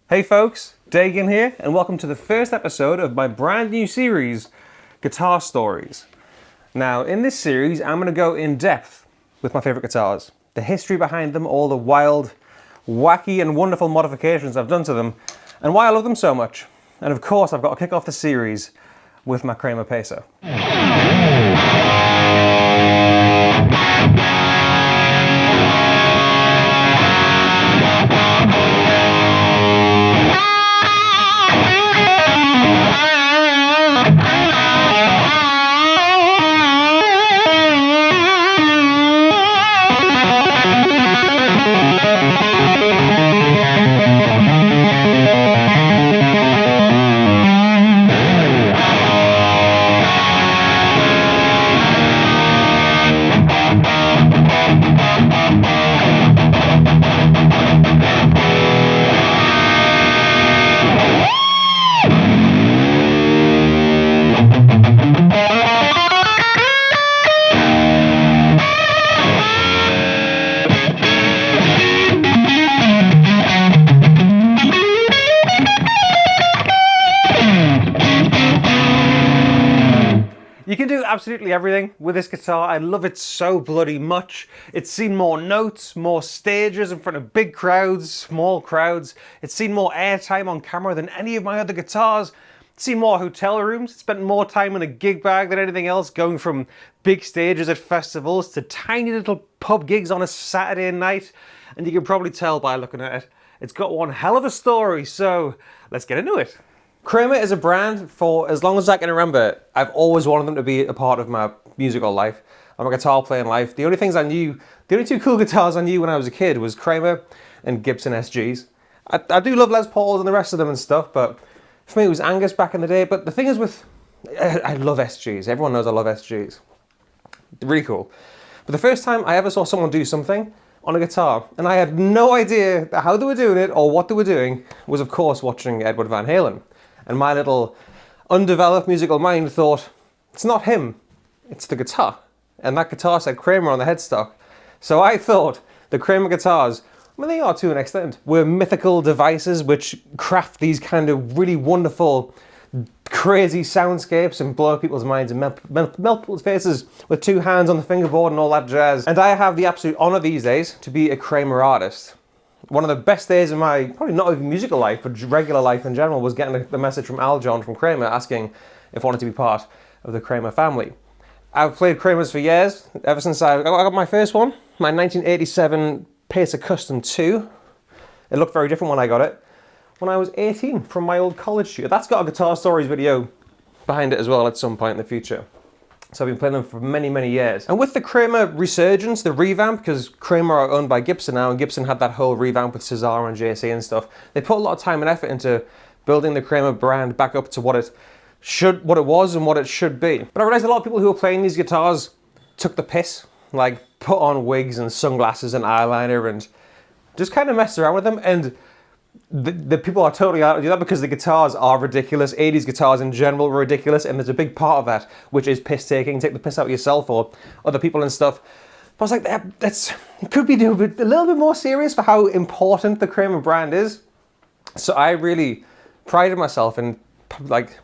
Hey folks, Dagan here, and welcome to the first episode of my brand new series, Guitar Stories. Now, in this series, I'm going to go in depth with my favourite guitars, the history behind them, all the wild, wacky and wonderful modifications I've done to them, and why I love them so much. And of course, I've got to kick off the series with my Kramer Pacer. You can do absolutely everything with this guitar. I love it so bloody much. It's seen more notes, more stages in front of big crowds, small crowds. It's seen more airtime on camera than any of my other guitars. It's seen more hotel rooms. It's spent more time in a gig bag than anything else, going from big stages at festivals to tiny little pub gigs on a Saturday night. And you can probably tell by looking at it, it's got one hell of a story, so let's get into it. Kramer is a brand for as long as I can remember. I've always wanted them to be a part of my musical life, of my guitar playing life. The only two cool guitars I knew when I was a kid was Kramer and Gibson SGs. I do love Les Pauls and the rest of them and stuff, but for me it was Angus back in the day. But the thing is I love SGs. Everyone knows I love SGs. They're really cool. But the first time I ever saw someone do something on a guitar, and I had no idea how they were doing it or what they were doing, was of course watching Edward Van Halen. And my little undeveloped musical mind thought, it's not him, it's the guitar. And that guitar said Kramer on the headstock. So I thought the Kramer guitars, well, they are to an extent, were mythical devices which craft these kind of really wonderful, crazy soundscapes and blow people's minds and melt people's faces with two hands on the fingerboard and all that jazz. And I have the absolute honour these days to be a Kramer artist. One of the best days in my, probably not even musical life, but regular life in general, was getting the message from Al John from Kramer asking if I wanted to be part of the Kramer family. I've played Kramers for years, ever since I got my first one, my 1987 Pacer Custom 2. It looked very different when I got it. When I was 18, from my old college studio. That's got a Guitar Stories video behind it as well at some point in the future. So I've been playing them for many, many years. And with the Kramer resurgence, the revamp, because Kramer are owned by Gibson now, and Gibson had that whole revamp with Cesar and JC and stuff, they put a lot of time and effort into building the Kramer brand back up to what it was and what it should be. But I realized a lot of people who were playing these guitars took the piss, like put on wigs and sunglasses and eyeliner and just kind of messed around with them. And the people are totally out to do that because the guitars are ridiculous. 80s guitars in general were ridiculous, and there's a big part of that which is piss taking. Take the piss out of yourself or other people and stuff. But I was like, it could be a little bit more serious for how important the Kramer brand is. So I really prided myself in, like,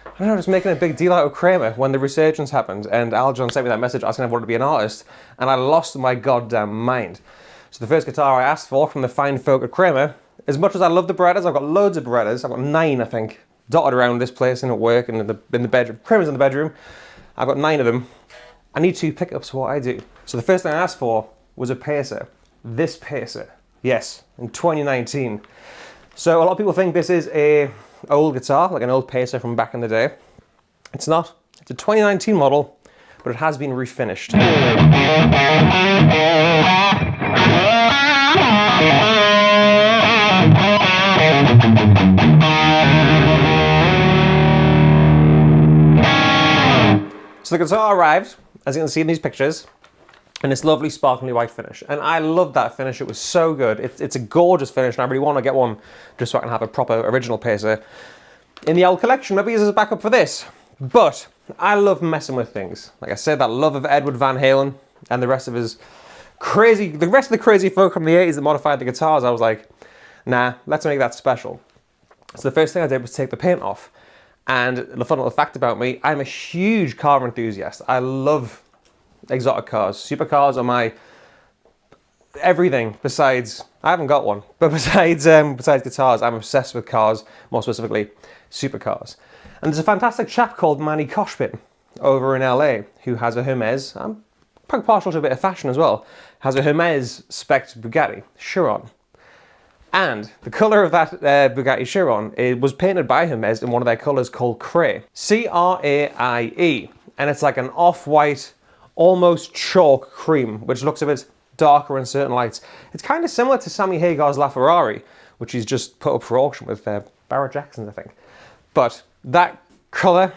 I don't know, just making a big deal out of Kramer when the resurgence happened. And Al John sent me that message asking if I wanted to be an artist, and I lost my goddamn mind. So the first guitar I asked for from the fine folk at Kramer, as much as I love the Berettas, I've got loads of Berettas. I've got 9, I think, dotted around this place and at work and in the bedroom. Kramer's in the bedroom. I've got 9 of them. I need 2 pickups for what I do. So the first thing I asked for was a Pacer. This Pacer. Yes, in 2019. So a lot of people think this is a old guitar, like an old Pacer from back in the day. It's not. It's a 2019 model, but it has been refinished. So the guitar arrived, as you can see in these pictures, in this lovely sparkly white finish. And I love that finish. It was so good. It's a gorgeous finish, and I really want to get one just so I can have a proper original Pacer in the old collection. Maybe as a backup for this. But I love messing with things. Like I said, that love of Edward Van Halen and the rest of his crazy, the rest of the crazy folk from the 80s that modified the guitars. I was like, Nah, let's make that special. So the first thing I did was take the paint off. And the fun little fact about me, I'm a huge car enthusiast. I love exotic cars. Supercars are my everything besides, I haven't got one, but besides guitars, I'm obsessed with cars, more specifically supercars. And there's a fantastic chap called Manny Koshbin over in LA who has a Hermes, I'm quite partial to a bit of fashion as well, has a Hermes spec Bugatti Chiron. And the colour of that Bugatti Chiron, it was painted by Hermes in one of their colours called Cray. C-R-A-I-E. And it's like an off-white, almost chalk cream, which looks a bit darker in certain lights. It's kind of similar to Sammy Hagar's LaFerrari, which he's just put up for auction with Barrett Jackson's, I think. But that colour,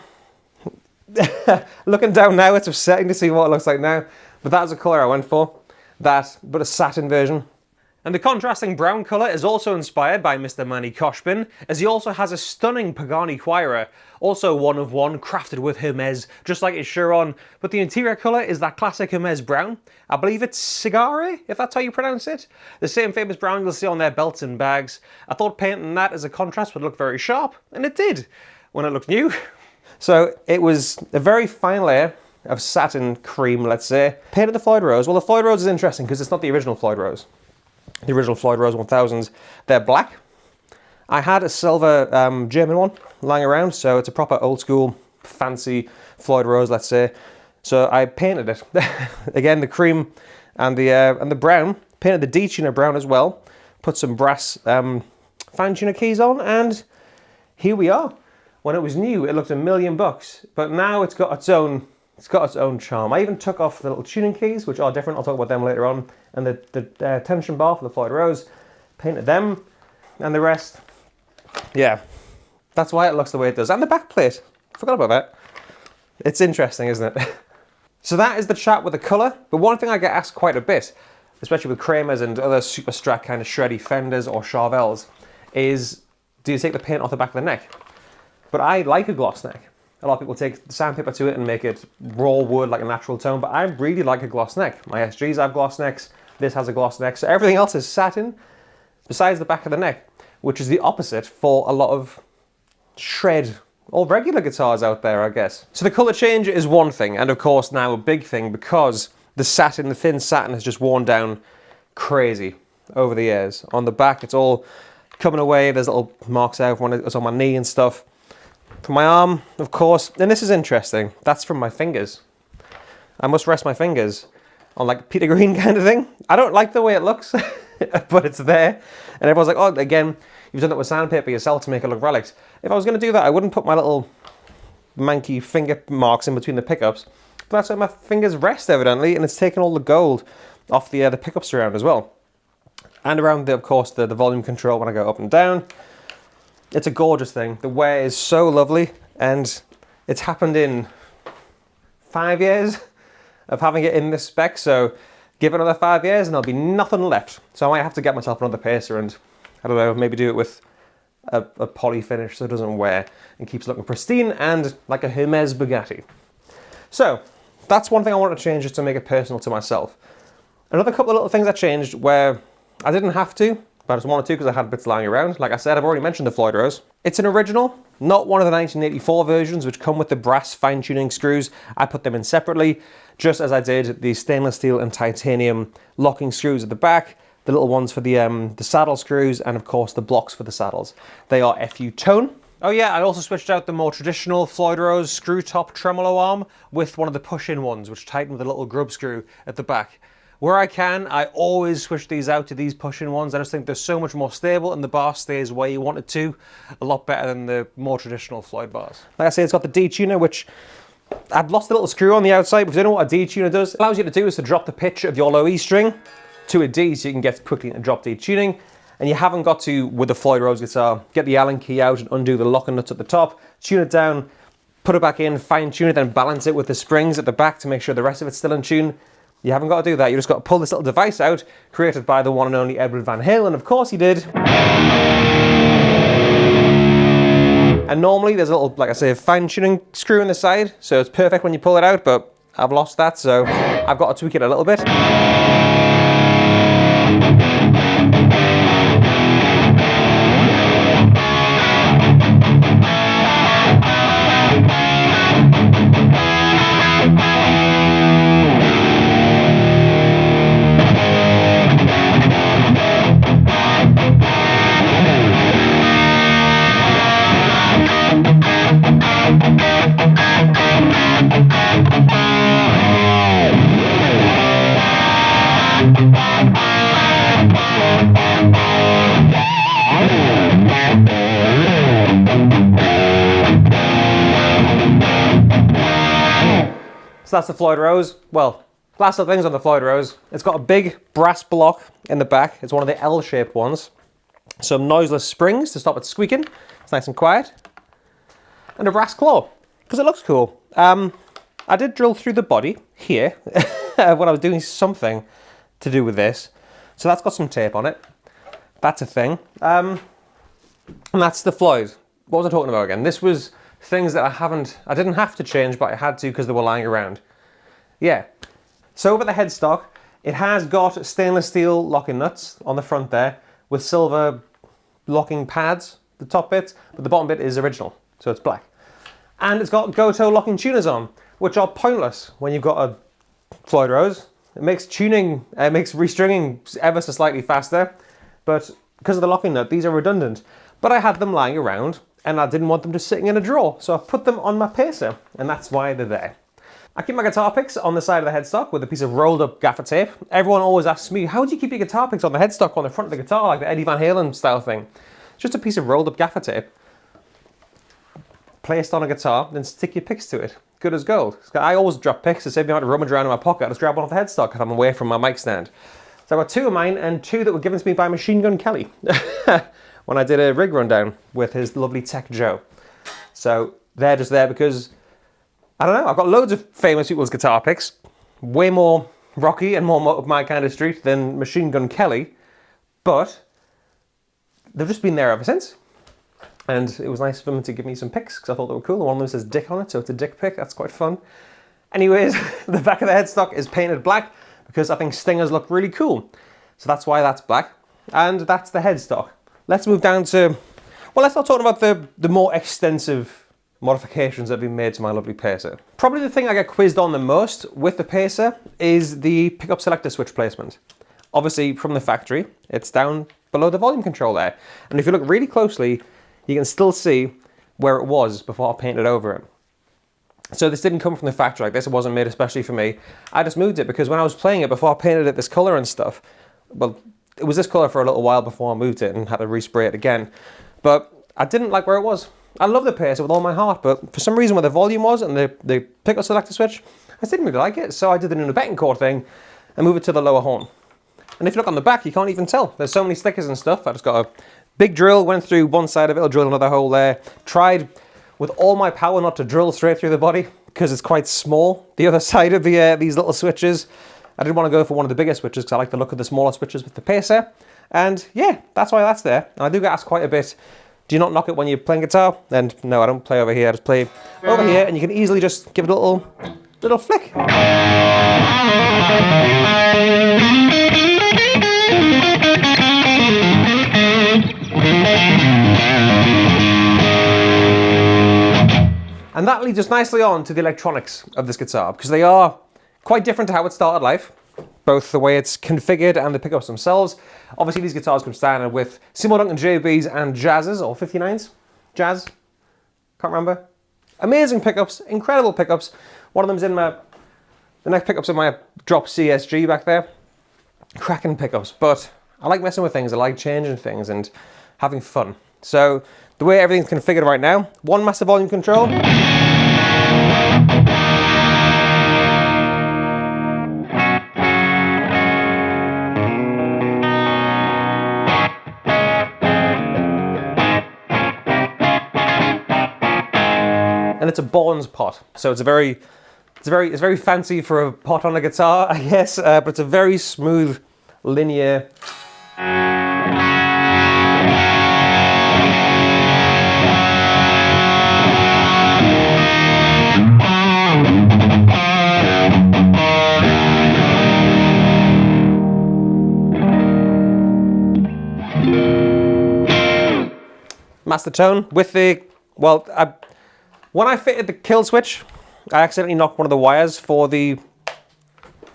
looking down now, it's upsetting to see what it looks like now. But that's the colour I went for. That, but a satin version. And the contrasting brown colour is also inspired by Mr. Manny Koshbin, as he also has a stunning Pagani Huayra, also one of one, crafted with Hermes, just like his Chiron, but the interior colour is that classic Hermes brown. I believe it's Cigare, if that's how you pronounce it. The same famous brown you'll see on their belts and bags. I thought painting that as a contrast would look very sharp, and it did, when it looked new. So it was a very fine layer of satin cream, let's say. Painted the Floyd Rose. Well, the Floyd Rose is interesting because it's not the original Floyd Rose. The original Floyd Rose 1000s, they're black. I had a silver German one lying around, so it's a proper old school, fancy Floyd Rose, let's say. So I painted it. Again, the cream and the brown. Painted the D-tuner brown as well. Put some brass fine tuner keys on, and here we are. When it was new, it looked $1,000,000, but now it's got its own charm. I even took off the little tuning keys, which are different. I'll talk about them later on. And the tension bar for the Floyd Rose, painted them, and the rest. Yeah, that's why it looks the way it does. And the back plate, forgot about that. It's interesting, isn't it? So that is the chat with the colour. But one thing I get asked quite a bit, especially with Kramers and other super strat kind of shreddy Fenders or Charvels, is do you take the paint off the back of the neck? But I like a gloss neck. A lot of people take sandpaper to it and make it raw wood like a natural tone, but I really like a gloss neck. My SGs have gloss necks, this has a gloss neck, so everything else is satin, besides the back of the neck, which is the opposite for a lot of shred or regular guitars out there, I guess. So the colour change is one thing, and of course now a big thing, because the satin, the thin satin has just worn down crazy over the years. On the back, it's all coming away, there's little marks out when it's on my knee and stuff. For my arm, of course, and this is interesting, that's from my fingers. I must rest my fingers on like Peter Green kind of thing. I don't like the way it looks, but it's there. And everyone's like, oh, again, you've done it with sandpaper yourself to make it look relics. If I was going to do that, I wouldn't put my little manky finger marks in between the pickups. But that's where my fingers rest, evidently, and it's taken all the gold off the pickups around as well. And around, of course, the volume control when I go up and down. It's a gorgeous thing. The wear is so lovely, and it's happened in 5 years of having it in this spec, so give it another 5 years and there'll be nothing left. So I might have to get myself another Pacer and, I don't know, maybe do it with a poly finish so it doesn't wear and keeps looking pristine and like a Hermes Bugatti. So that's one thing I want to change, just to make it personal to myself. Another couple of little things I changed where I didn't have to, but I just wanted to because I had bits lying around. Like I said, I've already mentioned the Floyd Rose. It's an original, not one of the 1984 versions which come with the brass fine-tuning screws. I put them in separately, just as I did the stainless steel and titanium locking screws at the back, the little ones for the saddle screws, and of course the blocks for the saddles. They are FU tone. Oh yeah, I also switched out the more traditional Floyd Rose screw top tremolo arm with one of the push-in ones, which tighten with a little grub screw at the back. Where I can, I always switch these out to these push-in ones. I just think they're so much more stable and the bar stays where you want it to. A lot better than the more traditional Floyd bars. Like I say, it's got the D-tuner, which I've lost a little screw on the outside, but if you don't know what a D-tuner does, it allows you to do is to drop the pitch of your low E string to a D so you can get quickly into drop D tuning. And you haven't got to, with the Floyd Rose guitar, get the Allen key out and undo the locking nuts at the top, tune it down, put it back in, fine tune it, then balance it with the springs at the back to make sure the rest of it's still in tune. You haven't got to do that, you just got to pull this little device out, created by the one and only Edward Van Halen, of course he did. And normally there's a little, like I say, fine-tuning screw in the side, so it's perfect when you pull it out, but I've lost that, so I've got to tweak it a little bit. So that's the Floyd Rose. Well, last little things on the Floyd Rose. It's got a big brass block in the back. It's one of the L-shaped ones. Some noiseless springs to stop it squeaking. It's nice and quiet. And a brass claw, because it looks cool. I did drill through the body here when I was doing something to do with this. So that's got some tape on it. That's a thing. And that's the Floyd. What was I talking about again? This was things that I didn't have to change, but I had to because they were lying around. Yeah. So over the headstock, it has got stainless steel locking nuts on the front there with silver locking pads, the top bit, but the bottom bit is original, so it's black. And it's got Goto locking tuners on, which are pointless when you've got a Floyd Rose. It makes tuning, makes restringing ever so slightly faster, but because of the locking nut, these are redundant. But I had them lying around, and I didn't want them just sitting in a drawer, so I put them on my Pacer, and that's why they're there. I keep my guitar picks on the side of the headstock with a piece of rolled up gaffer tape. Everyone always asks me, how do you keep your guitar picks on the headstock on the front of the guitar, like the Eddie Van Halen style thing? It's just a piece of rolled up gaffer tape placed on a guitar, then stick your picks to it. Good as gold. I always drop picks to save me having to rummage around in my pocket. I just grab one off the headstock if I'm away from my mic stand. So I've got two of mine and two that were given to me by Machine Gun Kelly when I did a rig rundown with his lovely Tech Joe. So they're just there because, I don't know, I've got loads of famous people's guitar picks, way more rocky and more my kind of street than Machine Gun Kelly, but they've just been there ever since. And it was nice for them to give me some picks because I thought they were cool. One of them says Dick on it, so it's a Dick pick. That's quite fun. Anyways, the back of the headstock is painted black because I think stingers look really cool. So that's why that's black. And that's the headstock. Let's move down to, well, let's start talking about the more extensive modifications that have been made to my lovely Pacer. Probably the thing I get quizzed on the most with the Pacer is the pickup selector switch placement. Obviously, from the factory, it's down below the volume control there. And if you look really closely, you can still see where it was before I painted over it. So this didn't come from the factory like this. It wasn't made especially for me. I just moved it because when I was playing it before I painted it this color and stuff, well, it was this color for a little while before I moved it and had to respray it again. But I didn't like where it was. I love the Pacer with all my heart, but for some reason where the volume was and the pickup selector switch, I didn't really like it. So I did the new Betancourt thing and moved it to the lower horn. And if you look on the back, you can't even tell. There's so many stickers and stuff. I just got a big drill, went through one side of it, I'll drill another hole there. Tried with all my power not to drill straight through the body because it's quite small. The other side of these little switches, I didn't want to go for one of the bigger switches because I like the look of the smaller switches with the Pacer. And yeah, that's why that's there. And I do get asked quite a bit, do you not knock it when you're playing guitar? And no, I don't play over here, I just play over here, and you can easily just give it a little flick. And that leads us nicely on to the electronics of this guitar, because they are quite different to how it started life, both the way it's configured and the pickups themselves. Obviously these guitars come standard with Seymour Duncan JBs and Jazzes, or 59s? Jazz? Can't remember. Amazing pickups, incredible pickups. One of them's in the neck pickups in my drop CSG back there. Cracking pickups, but I like messing with things, I like changing things and having fun. So the way everything's configured right now, one master volume control. And it's a Bourne's pot, so it's very fancy for a pot on a guitar, I guess, but it's a very smooth, linear. Master tone with the, well, when I fitted the Killswitch, I accidentally knocked one of the wires for the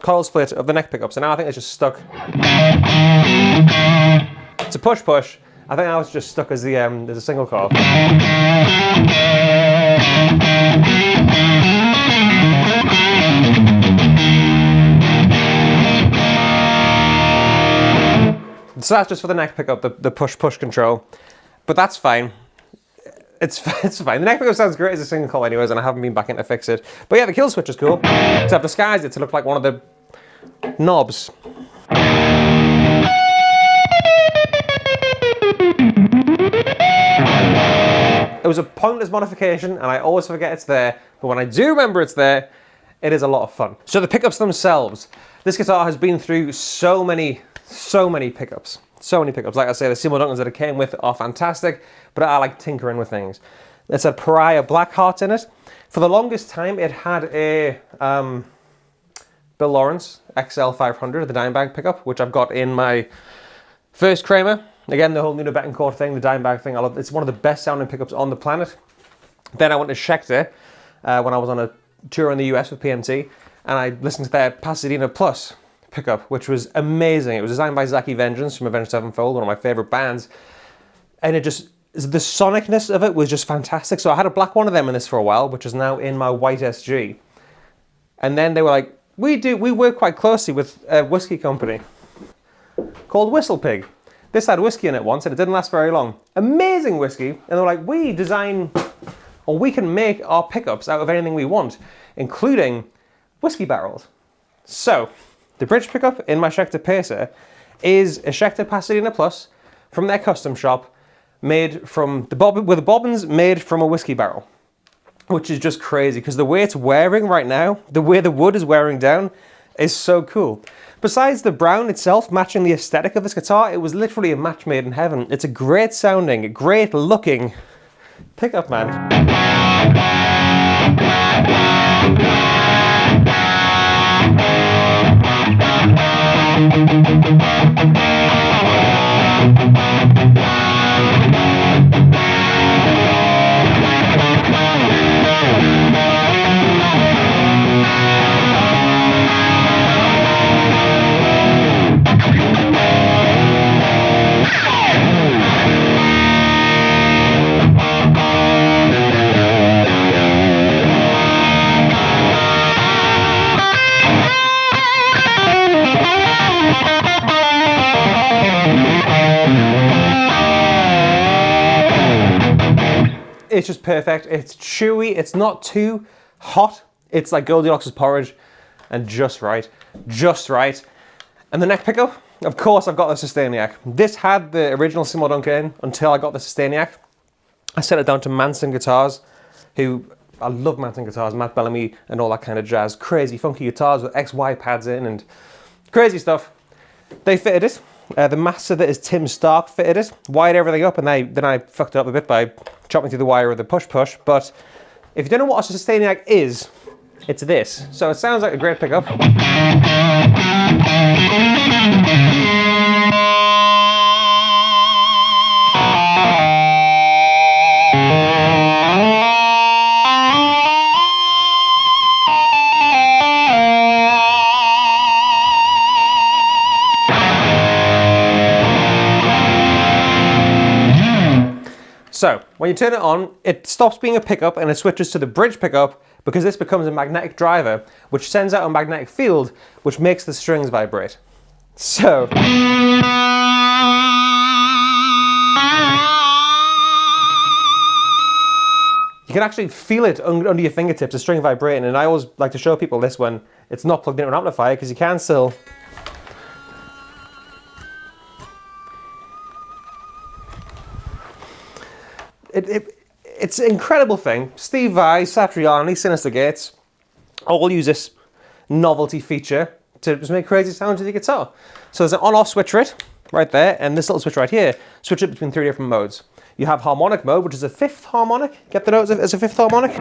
coil split of the neck pickup, so now I think it's just stuck. It's a push. I think I was just stuck as a single coil. So that's just for the neck pickup, the push control. But that's fine. it's fine. The neck pickup sounds great as a single coil anyways, and I haven't been back in to fix it. But yeah, the Killswitch is cool. So I've disguised it to look like one of the knobs. It was a pointless modification, and I always forget it's there, but when I do remember it's there, it is a lot of fun. So the pickups themselves, this guitar has been through so many pickups. So many pickups. Like I say, the Seymour Duncans that it came with are fantastic, but I like tinkering with things. It's a Pariah black heart in it. For the longest time, it had a Bill Lawrence XL 500, the Dimebag pickup, which I've got in my first Kramer. Again, the whole Nuno Betancourt thing, the Dimebag thing, I love. It's one of the best sounding pickups on the planet. Then I went to Schecter when I was on a tour in the US with PMT, and I listened to their Pasadena Plus pickup, which was amazing. It was designed by Zaki Vengeance from Avenged Sevenfold, one of my favorite bands, and it just, the sonicness of it was just fantastic. So I had a black one of them in this for a while, which is now in my white SG. And then they were like, we work quite closely with a whiskey company called Whistle Pig. This had whiskey in it once, and it didn't last very long. Amazing whiskey, and they're like, we design, or we can make our pickups out of anything we want, including whiskey barrels. So, the bridge pickup in my Schecter Pacer is a Schecter Pasadena Plus from their custom shop, made from with the bobbins made from a whiskey barrel, which is just crazy because the way it's wearing right now, the way the wood is wearing down, is so cool. Besides the brown itself matching the aesthetic of this guitar, it was literally a match made in heaven. It's a great sounding, great looking pickup, man. It's just perfect. It's chewy. It's not too hot. It's like Goldilocks' porridge, and just right. Just right. And the neck pickup, of course, I've got the Sustainiac. This had the original Seymour Duncan in until I got the Sustainiac. I sent it down to Manson Guitars, who, I love Manson Guitars, Matt Bellamy and all that kind of jazz. Crazy funky guitars with XY pads in and crazy stuff. They fitted it. The master that is Tim Stark fitted it, wired everything up, and then I fucked it up a bit by chopping through the wire with the push. But if you don't know what a Sustainiac is, it's this. So it sounds like a great pickup. So, when you turn it on, it stops being a pickup and it switches to the bridge pickup because this becomes a magnetic driver, which sends out a magnetic field, which makes the strings vibrate. So, you can actually feel it under your fingertips, the string vibrating, and I always like to show people this when it's not plugged into an amplifier because you can still... It's an incredible thing. Steve Vai, Satriani, Sinister Gates all use this novelty feature to just make crazy sounds with the guitar. So there's an on-off switch for it, right there, and this little switch right here, switch it between 3 different modes. You have harmonic mode, which is a 5th harmonic. Get the notes as a 5th harmonic.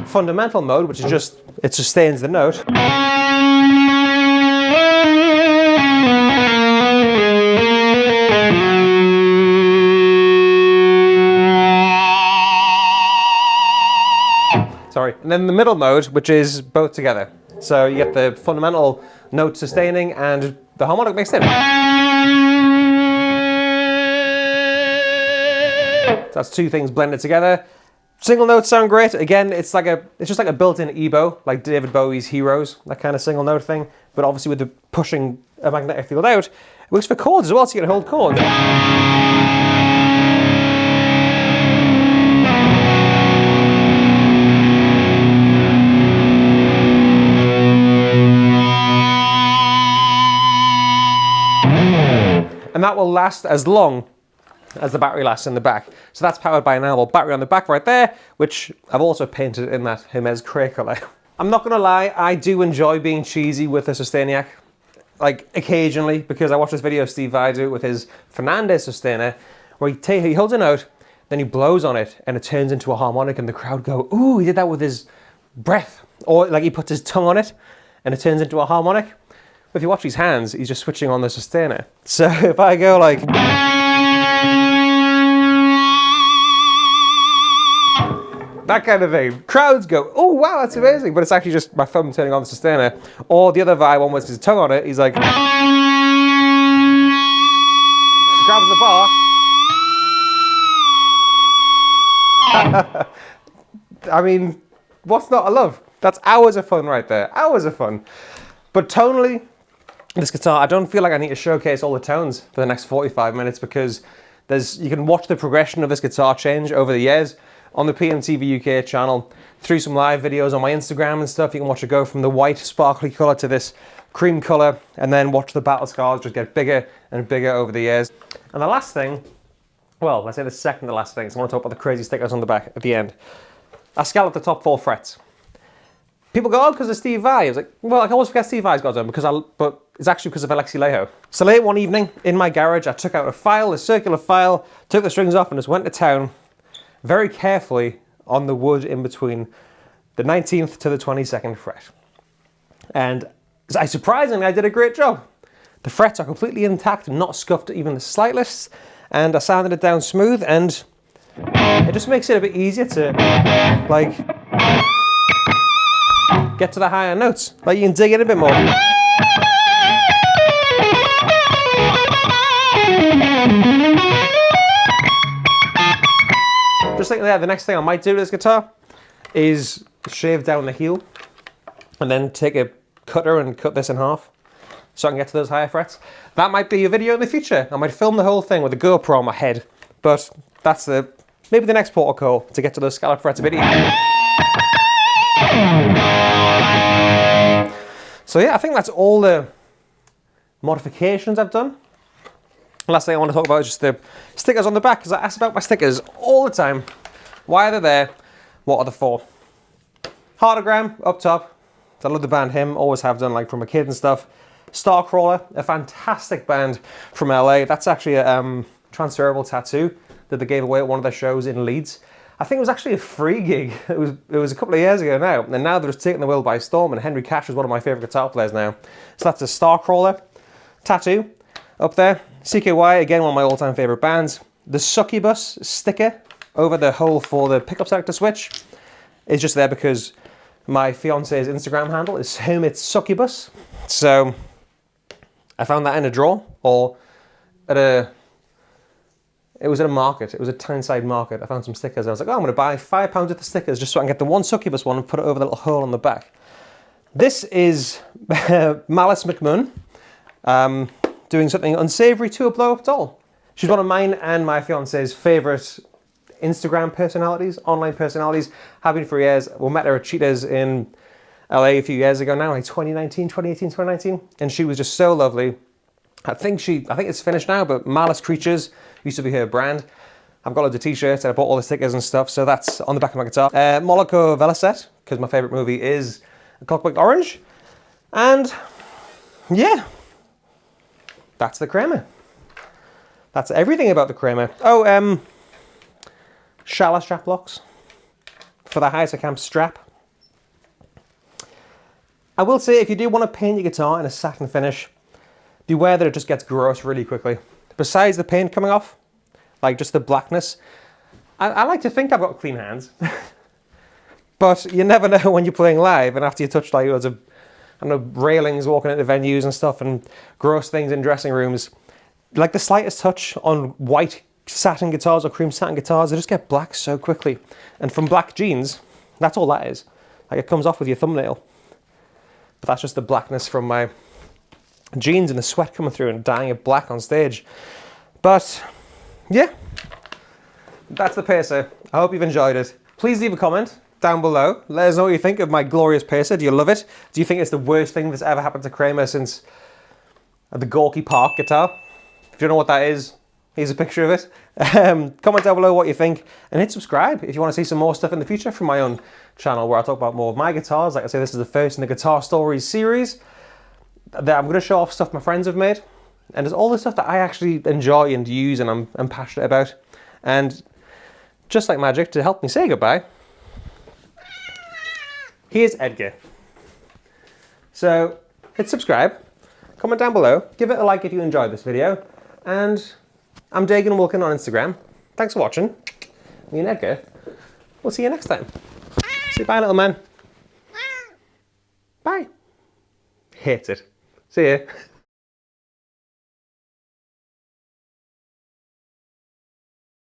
Fundamental mode, which is just, it sustains the note. Sorry, and then the middle mode, which is both together. So you get the fundamental note sustaining and the harmonic mixed in. That's two things blended together. Single notes sound great. Again, it's just like a built-in EBow, like David Bowie's Heroes, that kind of single note thing. But obviously with the pushing a magnetic field out, it works for chords as well, so you can hold chords. and that will last as long as the battery lasts in the back. So that's powered by an L battery on the back right there, which I've also painted in that Hermes grey colour. I'm not gonna lie, I do enjoy being cheesy with the Sustainiac, like occasionally, because I watched this video of Steve Vai do it with his Fernandez Sustainer, where he holds a note, then he blows on it, and it turns into a harmonic, and the crowd go, ooh, he did that with his breath. Or like he puts his tongue on it, and it turns into a harmonic. But if you watch his hands, he's just switching on the Sustainer. So if I go like... that kind of thing. Crowds go, oh wow, that's amazing. But it's actually just my thumb turning on the Sustainer. Or the other Vai one with his tongue on it, he's like... grabs the bar. I mean, what's not to love? That's hours of fun right there. Hours of fun. But tonally, this guitar, I don't feel like I need to showcase all the tones for the next 45 minutes because you can watch the progression of this guitar change over the years on the PMTV UK channel, through some live videos on my Instagram and stuff. You can watch it go from the white sparkly colour to this cream colour, and then watch the battle scars just get bigger and bigger over the years. And the last thing, well, let's say the second to last thing, so I want to talk about the crazy stickers on the back at the end. I scalloped the top 4 frets. People go, oh, because of Steve Vai. I was like, well, I can always forget Steve Vai's got them, but it's actually because of Alexi Leho. So late one evening, in my garage, I took out a circular file, took the strings off and just went to town, very carefully on the wood in between the 19th to the 22nd fret. And surprisingly, I did a great job. The frets are completely intact, not scuffed even the slightest, and I sanded it down smooth, and it just makes it a bit easier to, like, get to the higher notes. Like, you can dig in a bit more. Just like that, the next thing I might do to this guitar is shave down the heel and then take a cutter and cut this in half so I can get to those higher frets. That might be a video in the future. I might film the whole thing with a GoPro on my head, but that's maybe the next protocol to get to those scalloped frets a bit easier. So yeah, I think that's all the modifications I've done. Last thing I want to talk about is just the stickers on the back, because I ask about my stickers all the time. Why are they there? What are they for? Heartogram up top. I love the band Him, always have done, like from a kid and stuff. Starcrawler, a fantastic band from LA. That's actually a transferable tattoo that they gave away at one of their shows in Leeds. I think it was actually a free gig. It was a couple of years ago now, and now they're just taking the world by storm, and Henry Cash is one of my favourite guitar players now. So that's a Starcrawler tattoo up there. CKY, again, one of my all-time favourite bands. The Succubus sticker over the hole for the pickup selector switch is just there because my fiance's Instagram handle is Hermes Succubus. So I found that in a drawer, or it was at a market. It was a Tyneside market. I found some stickers. I was like, oh, I'm going to buy £5 worth of stickers just so I can get the one Succubus one and put it over the little hole on the back. This is Malice McMahon doing something unsavory to a blow-up doll. She's one of mine and my fiance's favourite Instagram personalities, online personalities. Have been for years. We met her at Cheetahs in LA a few years ago now, like 2019, and she was just so lovely. I think it's finished now, but Malice Creatures used to be her brand. I've got loads of t-shirts and I bought all the stickers and stuff, so that's on the back of my guitar. Moloko Velocet, because my favourite movie is A Clockwork Orange. And yeah, that's the Kramer. That's everything about the Kramer. Oh, Shala strap locks for the Headstock Camp strap. I will say, if you do want to paint your guitar in a satin finish, beware that it just gets gross really quickly. Besides the paint coming off, like just the blackness, I like to think I've got clean hands. But you never know when you're playing live, and after you touch like loads of, I don't know, railings walking into venues and stuff, and gross things in dressing rooms, like the slightest touch on white satin guitars or cream satin guitars, they just get black so quickly. And from black jeans, that's all that is. Like, it comes off with your thumbnail. But that's just the blackness from my jeans and the sweat coming through and dyeing it black on stage. But yeah, that's the Pacer. I hope you've enjoyed it. Please leave a comment down below. Let us know what you think of my glorious Pacer. Do you love it? Do you think it's the worst thing that's ever happened to Kramer since the Gorky Park guitar? If you know what that is, here's a picture of it. Comment down below what you think and hit subscribe if you want to see some more stuff in the future from my own channel where I talk about more of my guitars. Like I say, this is the first in the Guitar Stories series that I'm going to show off stuff my friends have made. And there's all the stuff that I actually enjoy and use and I'm passionate about. And just like magic, to help me say goodbye, here's Edgar. So hit subscribe, comment down below, give it a like if you enjoyed this video, and I'm Dagan Wilkin on Instagram. Thanks for watching. Me and Edgar, we'll see you next time. Say bye, little man. Bye. Hate it. See ya.